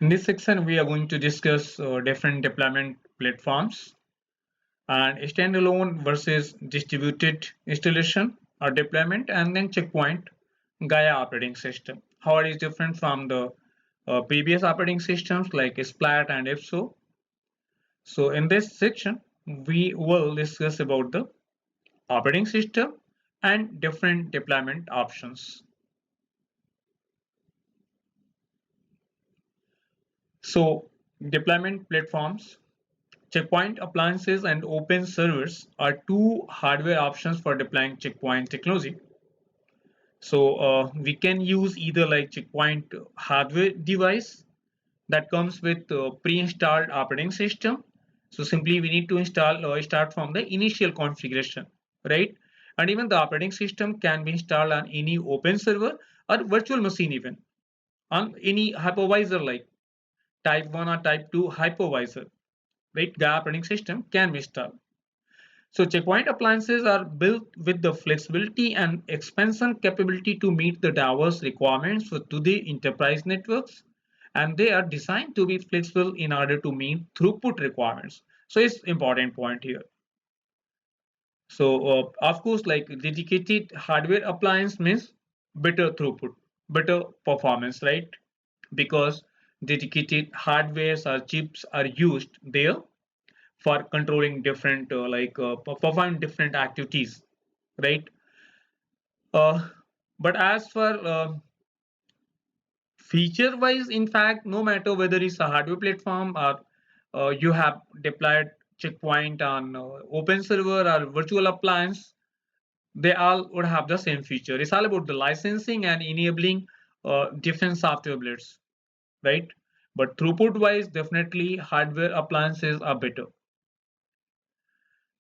In this section, we are going to discuss different deployment platforms and standalone versus distributed installation or deployment, and then checkpoint Gaia operating system. How it is different from the previous operating systems like Splat and IFSO. So in this section, we will discuss about the operating system and different deployment options. So deployment platforms, checkpoint appliances and open servers are two hardware options for deploying checkpoint technology. So we can use either like checkpoint hardware device that comes with pre-installed operating system. So simply we need to install or start from the initial configuration, right? And even the operating system can be installed on any open server or virtual machine, even on any hypervisor like type 1 or type 2 hypervisor, right? The operating system can be installed. So checkpoint appliances are built with the flexibility and expansion capability to meet the diverse requirements for today enterprise networks, and they are designed to be flexible in order to meet throughput requirements. So it's important point here. So of course, like dedicated hardware appliance means better throughput, better performance, right? Because dedicated hardwares or chips are used there for controlling different performing different activities, right? uh, but as for feature wise, in fact, no matter whether it's a hardware platform or you have deployed checkpoint on open server or virtual appliance, they all would have the same feature. It's all about the licensing and enabling different software blades, right? But throughput wise, definitely hardware appliances are better.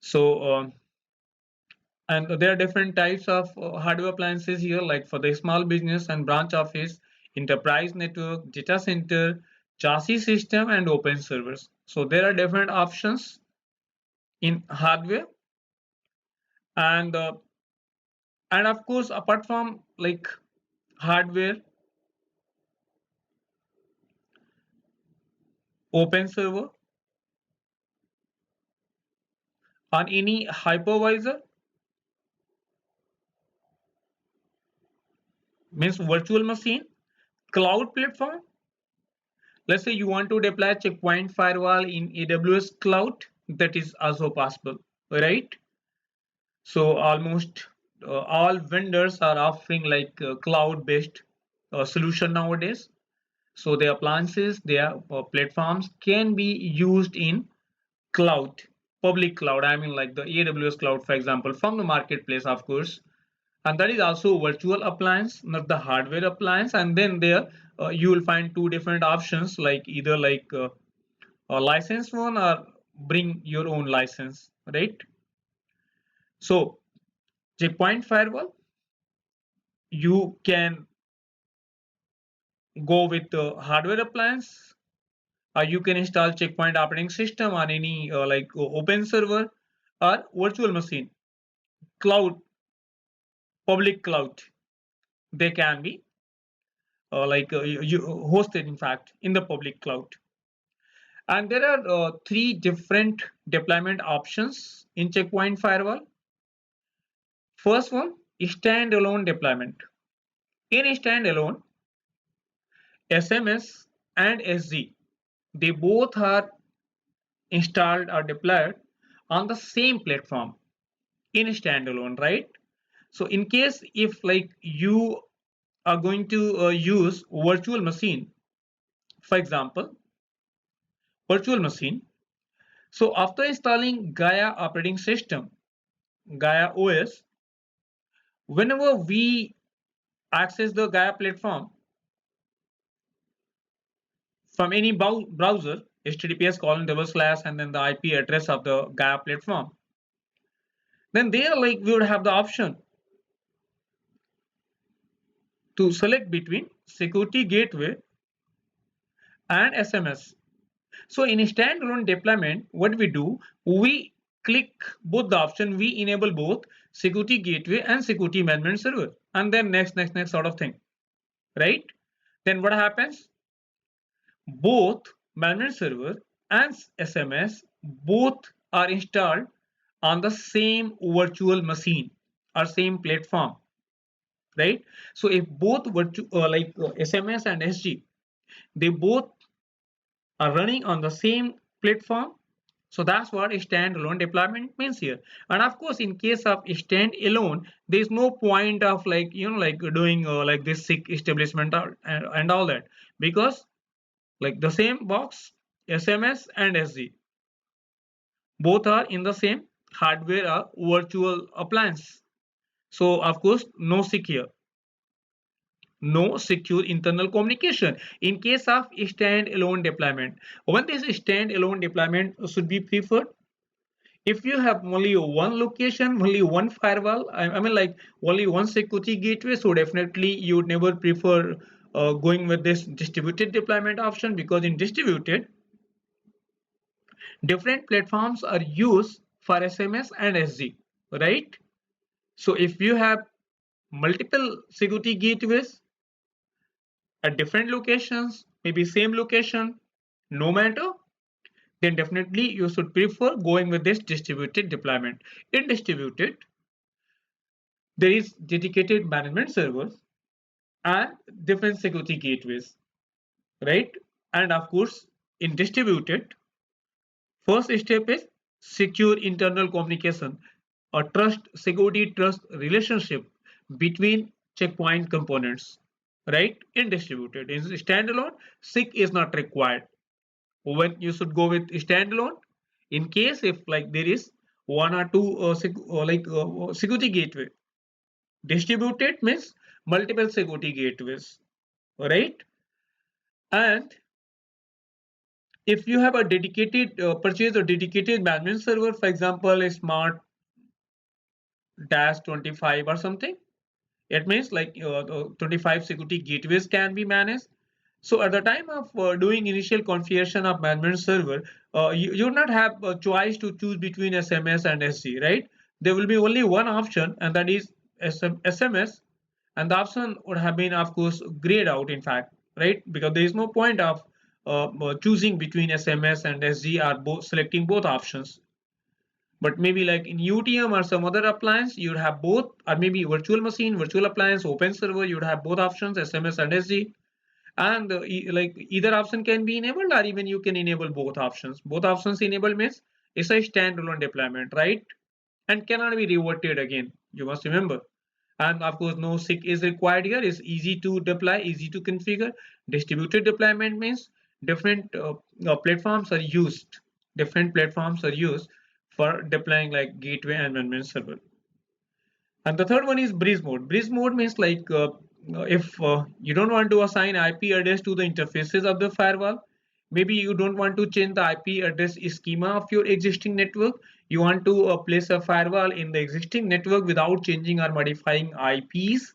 So and there are different types of hardware appliances here, like for the small business and branch office, enterprise network, data center, chassis system, and open servers. So there are different options in hardware, and of course, apart from like hardware, open server on any hypervisor means virtual machine, cloud platform. Let's say you want to deploy checkpoint firewall in AWS cloud, that is also possible, right? So almost all vendors are offering like cloud-based solution nowadays. So their appliances, their platforms can be used in cloud, public cloud. I mean like the AWS cloud, for example, from the marketplace, of course. And that is also virtual appliance, not the hardware appliance. And then there you will find two different options, like either like a licensed one or bring your own license, right? So checkpoint firewall, you can go with the hardware appliance, or you can install checkpoint operating system on any open server or virtual machine, cloud, public cloud. They can be you hosted, in fact, in the public cloud. And there are three different deployment options in checkpoint firewall. First one is standalone deployment. In standalone, SMS and SG, they both are installed or deployed on the same platform in standalone, right? So in case if like you are going to use virtual machine, for example, virtual machine. So after installing Gaia operating system, Gaia OS, whenever we access the Gaia platform from any browser, https:// and then the IP address of the Gaia platform, then there like we would have the option to select between security gateway and SMS. So in a standalone deployment, what we do, we click both the option, we enable both security gateway and security management server, and then next sort of thing, right? Then what happens? both management server and SMS both are installed on the same virtual machine or same platform, right? So if both SMS and SG, they both are running on the same platform, so that's what a standalone deployment means here. And of course, in case of standalone, there is no point of doing like this SIG establishment and all that, because like the same box, SMS and SG, both are in the same hardware or virtual appliance. So of course, no SIG here, no secure internal communication in case of standalone deployment. When this standalone deployment should be preferred, if you have only one location, only one firewall, I mean like only one security gateway, so definitely you would never prefer going with this distributed deployment option, because in distributed, different platforms are used for SMS and SG, right? So if you have multiple security gateways at different locations, maybe same location, no matter, then definitely you should prefer going with this distributed deployment. In distributed, there is dedicated management servers and different security gateways, right? And of course, in distributed, first step is secure internal communication, a security trust relationship between checkpoint components, right? In distributed, in standalone, SIG is not required. When you should go with standalone, in case if like there is one or two security gateway. Distributed means multiple security gateways, right? And if you have a dedicated purchase a dedicated management server, for example, a smart dash 25 or something, it means like 25 security gateways can be managed. So at the time of doing initial configuration of management server, you do not have a choice to choose between SMS and SG, right? There will be only one option, and that is SMS, and the option would have been, of course, grayed out, in fact, right? Because there is no point of choosing between SMS and SG or both, selecting both options. But maybe like in UTM or some other appliance, you'd have both, or maybe virtual machine, virtual appliance, open server, you'd have both options, SMS and SG. And like either option can be enabled, or even you can enable both options. Both options enabled means it's a standalone deployment, right? And cannot be reverted again, you must remember. And of course, no SIG is required here. It's easy to deploy, easy to configure. Distributed deployment means different platforms are used. Different platforms are used for deploying like gateway and management server. And the third one is breeze mode. Breeze mode means like if you don't want to assign IP address to the interfaces of the firewall, maybe you don't want to change the IP address schema of your existing network. You want to place a firewall in the existing network without changing or modifying IPs,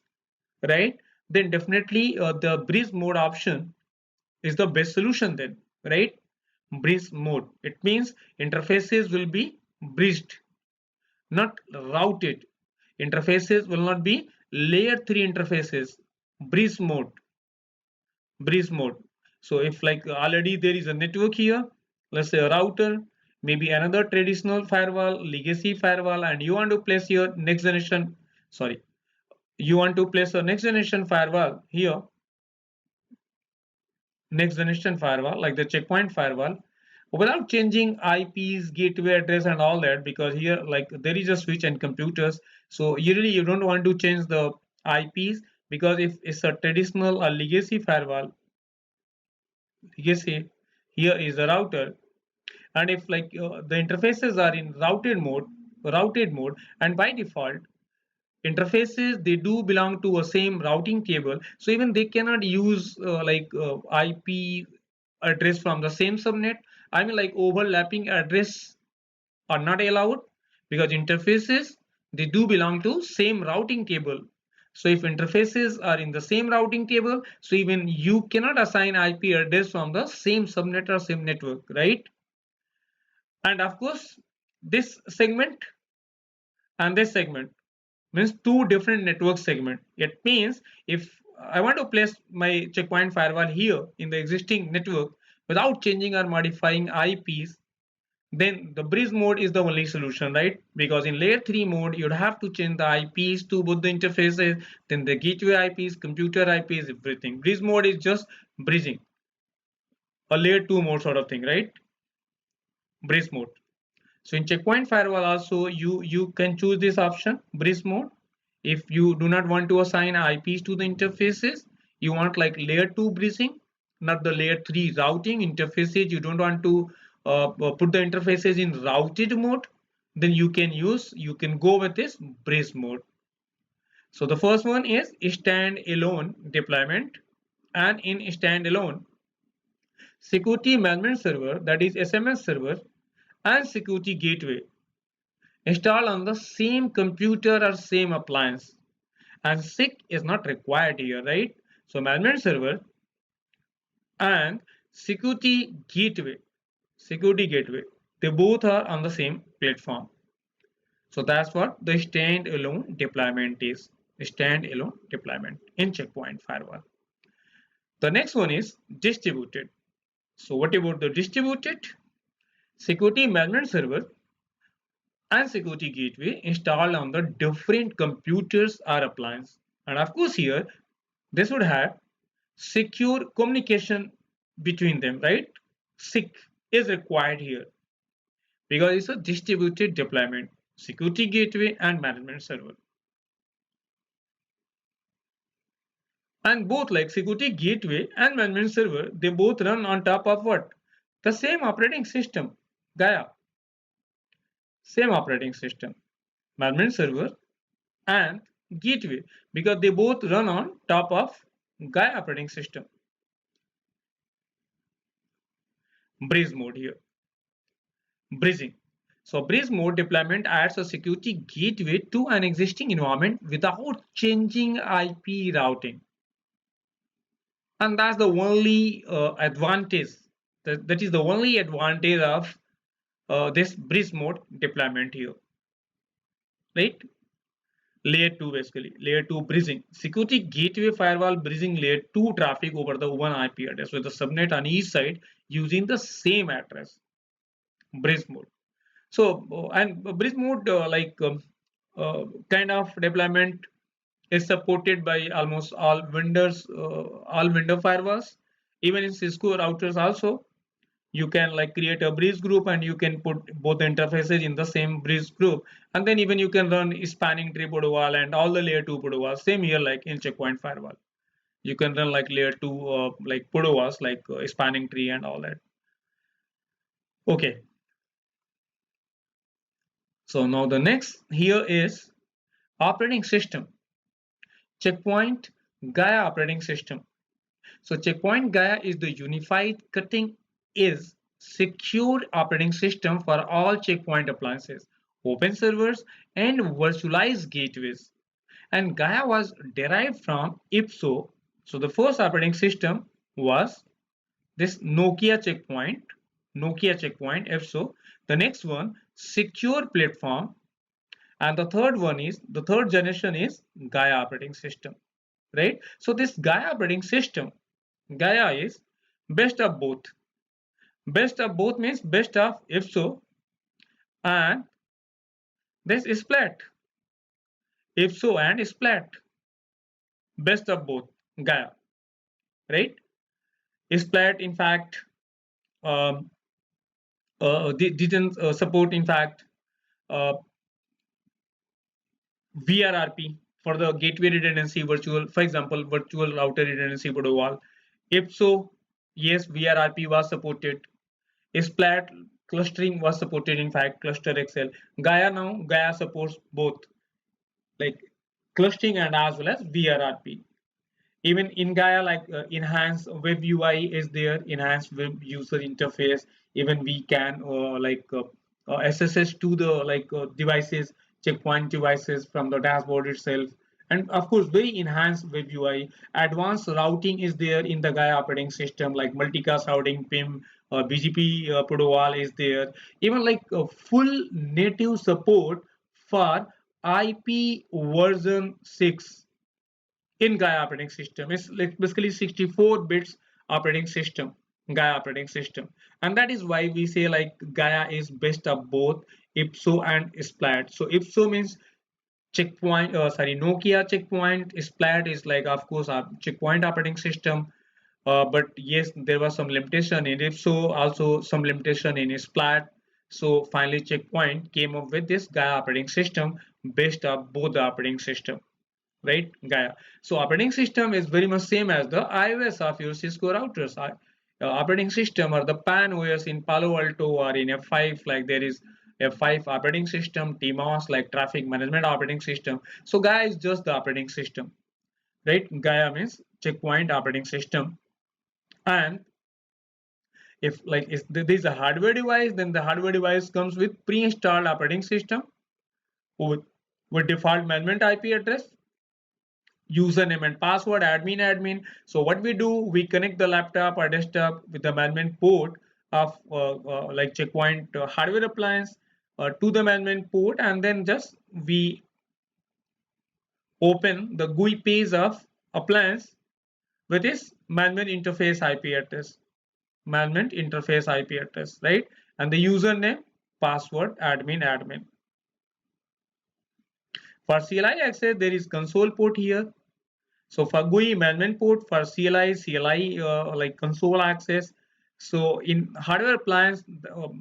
right? Then definitely the breeze mode option is the best solution then, right? Breeze mode. It means interfaces will be breezed, not routed. Interfaces will not be layer 3 interfaces. Breeze mode. Breeze mode. So if like already there is a network here, let's say a router, maybe another traditional firewall, legacy firewall, and you want to place your next generation, sorry, you want to place a next generation firewall here, next generation firewall like the checkpoint firewall, without changing IPs, gateway address, and all that, because here like there is a switch and computers. So usually you don't want to change the IPs, because if it's a traditional or legacy firewall, legacy, here is the router, and if like the interfaces are in routed mode, and by default interfaces, they do belong to a same routing table, so even they cannot use IP address from the same subnet. I mean like overlapping address are not allowed, because interfaces, they do belong to same routing table. So if interfaces are in the same routing table, so even you cannot assign IP address from the same subnet or same network, right? And of course, this segment and this segment means two different network segment. It means if I want to place my checkpoint firewall here in the existing network, without changing or modifying IPs, then the bridge mode is the only solution, right? Because in layer 3 mode, you'd have to change the IPs to both the interfaces, then the gateway IPs, computer IPs, everything. Bridge mode is just bridging, a layer 2 mode sort of thing, right? Bridge mode. So in checkpoint firewall also, you can choose this option, bridge mode. If you do not want to assign IPs to the interfaces, you want like layer 2 bridging, not the layer 3 routing interfaces. You don't want to put the interfaces in routed mode, then you can go with this bridge mode. So the first one is standalone deployment, and in standalone, security management server, that is SMS server, and security gateway installed on the same computer or same appliance, and SIC is not required here, right? So management server and security gateway, they both are on the same platform. So that's what the standalone deployment is. Standalone deployment in checkpoint firewall. The next one is distributed. So what about the distributed? Security management server and security gateway installed on the different computers or appliance. And of course here, this would have secure communication between them, right? SIC is required here because it's a distributed deployment, security gateway and management server. And both like security gateway and management server, they both run on top of what? The same operating system, Gaia. Same operating system, management server and gateway, because they both run on top of Gaia operating system. Bridge mode here. Bridging. So bridge mode deployment adds a security gateway to an existing environment without changing IP routing. And that's the only advantage. That is the only advantage of this bridge mode deployment here. Right? Layer 2 basically. Layer 2 bridging. Security gateway firewall bridging layer 2 traffic over the one IP address with the subnet on each side using the same address. Bridge mode. So and bridge mode kind of deployment is supported by almost all vendors, all vendor firewalls. Even in Cisco routers also, you can like create a bridge group and you can put both interfaces in the same bridge group, and then even you can run spanning tree protocol and all the layer 2 protocols. Same here like in checkpoint firewall, you can run like layer 2 like protocols like spanning tree and all that. Okay, so now the next here is operating system. Checkpoint Gaia operating system. So Checkpoint Gaia is the unified cutting-edge secure operating system for all checkpoint appliances, open servers, and virtualized gateways. And Gaia was derived from IPSO. So the first operating system was this Nokia checkpoint IPSO. The next one, secure platform, and the third generation is Gaia operating system, right? So this Gaia operating system, Gaia is best of both. Best of both means best of IPSO and this splat. IPSO and splat. Best of both Gaia, right? Splat in fact didn't support in fact uh, VRRP for the gateway redundancy virtual, for example, virtual router redundancy protocol. IPSO, yes, VRRP was supported. Splat clustering was supported, in fact, Cluster XL. Gaia now, Gaia supports both like clustering and as well as VRRP. Even in Gaia, like enhanced web UI is there, enhanced web user interface. Even we can SSH to the devices, checkpoint devices from the dashboard itself. And of course, very enhanced web UI. Advanced routing is there in the Gaia operating system, like multicast routing, PIM, BGP protocol is there. Even like full native support for IP version 6 in Gaia operating system. It's like basically 64 bits operating system. Gaia operating system. And that is why we say like Gaia is best of both IPSO and SPLAT. So IPSO means checkpoint, Nokia checkpoint. SPLAT is like, of course, our checkpoint operating system. But yes, there was some limitation in IPSO, also some limitation in SPLAT. So finally, Checkpoint came up with this Gaia operating system based on both the operating system, right? Gaia. So operating system is very much same as the iOS of your Cisco routers. Operating system or the PAN OS in Palo Alto or in F5, like there is F5 operating system, TMOS like traffic management operating system. So Gaia is just the operating system, right? Gaia means checkpoint operating system. And if there is a hardware device, then the hardware device comes with pre-installed operating system with, with default management IP address, username and password, admin. So what we do, we connect the laptop or desktop with the management port of like checkpoint hardware appliance to the management port, and then just we open the GUI page of appliance with its management interface IP address, right? And the username, password, admin. For CLI access, there is console port here. So for GUI management port, for CLI like console access. So in hardware appliance,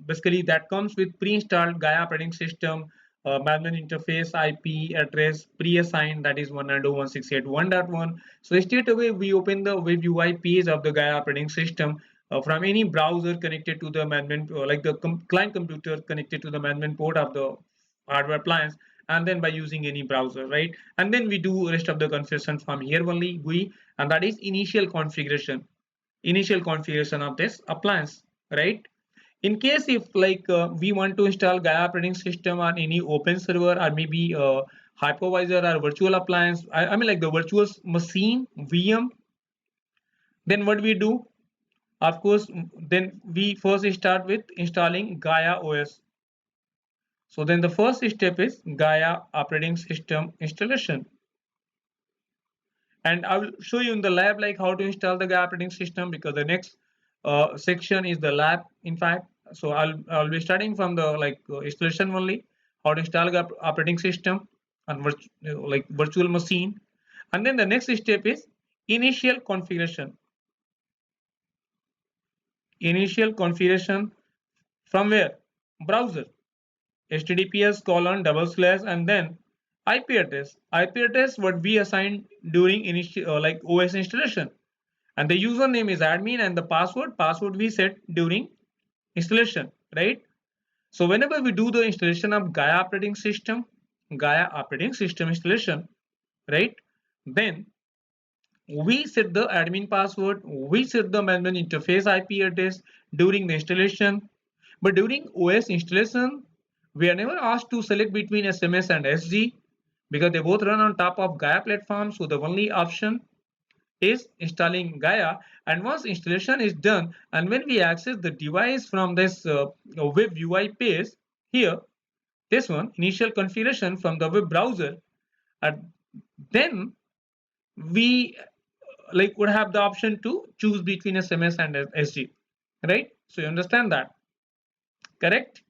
basically that comes with pre-installed Gaia operating system, management interface IP address pre-assigned, that is 192.168.1.1. So straight away we open the web UI page of the Gaia operating system from any browser connected to the management, like the client computer connected to the management port of the hardware appliance, and then by using any browser, right? And then we do rest of the configuration from here only GUI, and that is initial configuration of this appliance, right? In case if like we want to install Gaia operating system on any open server or maybe hypervisor or virtual appliance, I mean like the virtual machine VM, then what we do, of course, then we first start with installing Gaia OS. So then the first step is Gaia operating system installation. And I will show you in the lab like how to install the Gaia operating system, because the next section is the lab, in fact. So I'll be starting from the like installation only, how to install the operating system on like virtual machine. And then the next step is initial configuration. Initial configuration from where? Browser. https:// and then IP address. IP address what we assigned during initial like OS installation, and the username is admin, and the password we set during installation, right? So whenever we do the installation of Gaia operating system installation, right? Then we set the admin password, we set the management interface IP address during the installation. But during OS installation, we are never asked to select between SMS and SG because they both run on top of Gaia platform. So the only option is installing Gaia. And once installation is done, and when we access the device from this web UI page here, this one, initial configuration from the web browser, and then we like would have the option to choose between SMS and SG, right? So you understand that, correct?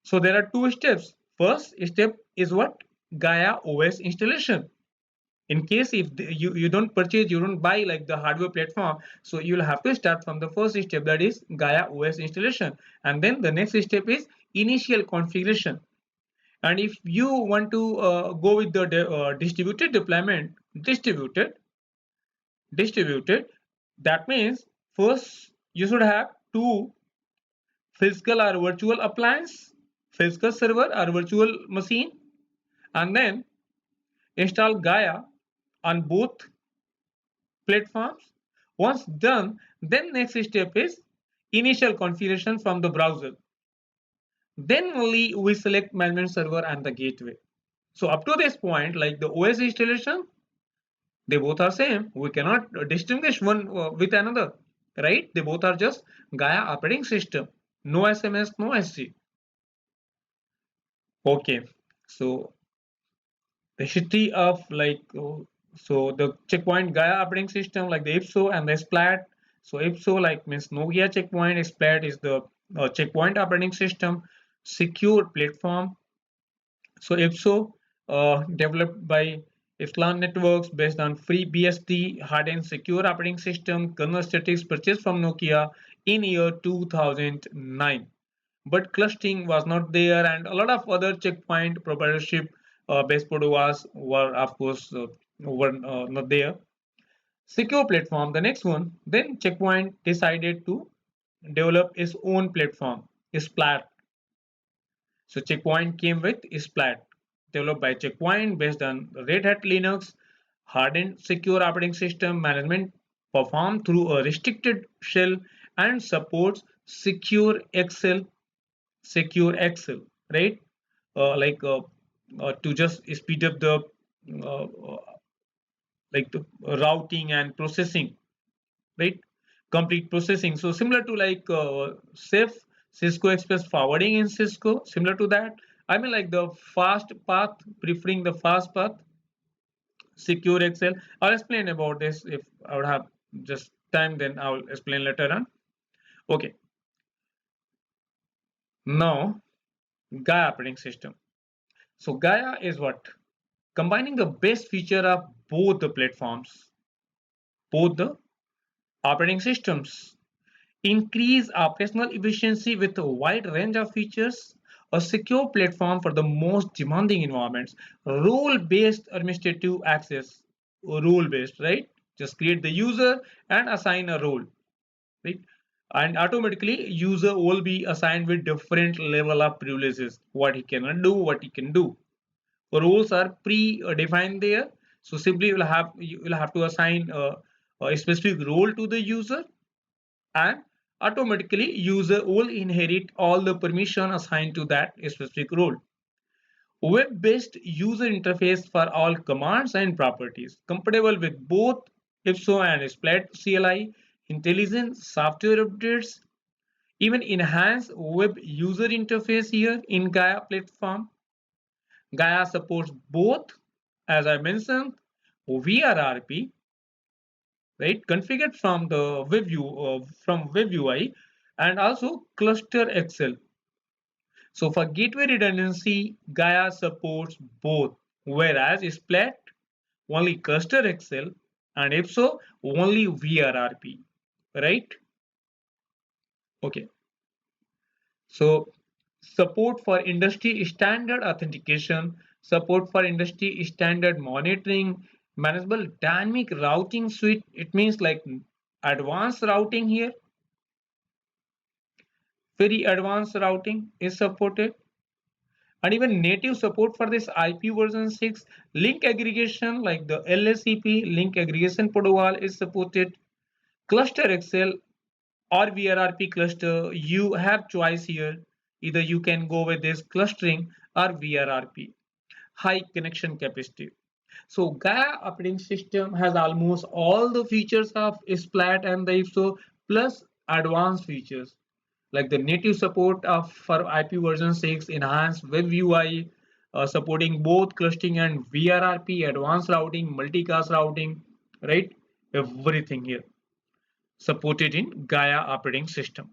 So there are two steps. First step is what? Gaia OS installation. In case if you don't purchase, you don't buy like the hardware platform, so you'll have to start from the first step, that is Gaia OS installation. And then the next step is initial configuration. And if you want to go with the distributed deployment, distributed, that means first you should have two physical or virtual appliance, physical server or virtual machine, and then install Gaia on both platforms. Once done, then next step is initial configuration from the browser. Then only we select management server and the gateway. So up to this point, like the OS installation, they both are same. We cannot distinguish one with another, right? They both are just Gaia operating system. No SMS, no SG. Okay, so the history of like so the checkpoint Gaia operating system, like the IPSO and the SPLAT. So if so, like means Nokia Checkpoint Splat is the checkpoint operating system secure platform. So if so, developed by Islam Networks based on free BSD hardened secure operating system kernel statics purchased from Nokia in year 2009. But clustering was not there, and a lot of other checkpoint proprietorship based protocols were of course not there. Secure platform, the next one. Then Checkpoint decided to develop its own platform, Splat. So Checkpoint came with Splat, developed by Checkpoint based on Red Hat Linux, hardened secure operating system management performed through a restricted shell and supports secure Excel, right? Like to just speed up the uh, uh, like the routing and processing, right? Complete processing. So similar to like safe Cisco Express forwarding in Cisco, similar to that. I mean like the fast path, preferring the fast path, secure Excel. I'll explain about this if I would have just time, then I'll explain later on. Okay, now Gaia operating system. So Gaia is what? Combining the best feature of both the platforms, both the operating systems. Increase operational efficiency with a wide range of features, a secure platform for the most demanding environments, role-based administrative access, role-based, right? Just create the user and assign a role, right? And automatically user will be assigned with different level of privileges, what he cannot do, what he can do. Roles are pre-defined there. So simply you will have to assign a specific role to the user, and automatically user will inherit all the permission assigned to that specific role. Web-based user interface for all commands and properties, compatible with both IPSO and Splat CLI, intelligent software updates, even enhanced web user interface here in Gaia platform. Gaia supports both, as I mentioned, VRRP, right, configured from the web UI, and also cluster Excel. So for gateway redundancy, Gaia supports both, whereas Splat only cluster Excel, and if so, only VRRP, right? Okay. So support for industry standard authentication, support for industry standard monitoring, manageable dynamic routing suite. It means like advanced routing here, very advanced routing is supported, and even native support for this IP version 6. Link aggregation like the LSCP link aggregation protocol is supported. Cluster Excel or VRRP cluster, you have choice here. Either you can go with this clustering or VRRP. High connection capacity. So Gaia operating system has almost all the features of Splat and the IPSO plus advanced features like the native support of for IP version 6, enhanced web UI, supporting both clustering and VRRP, advanced routing, multicast routing, right? Everything here supported in Gaia operating system.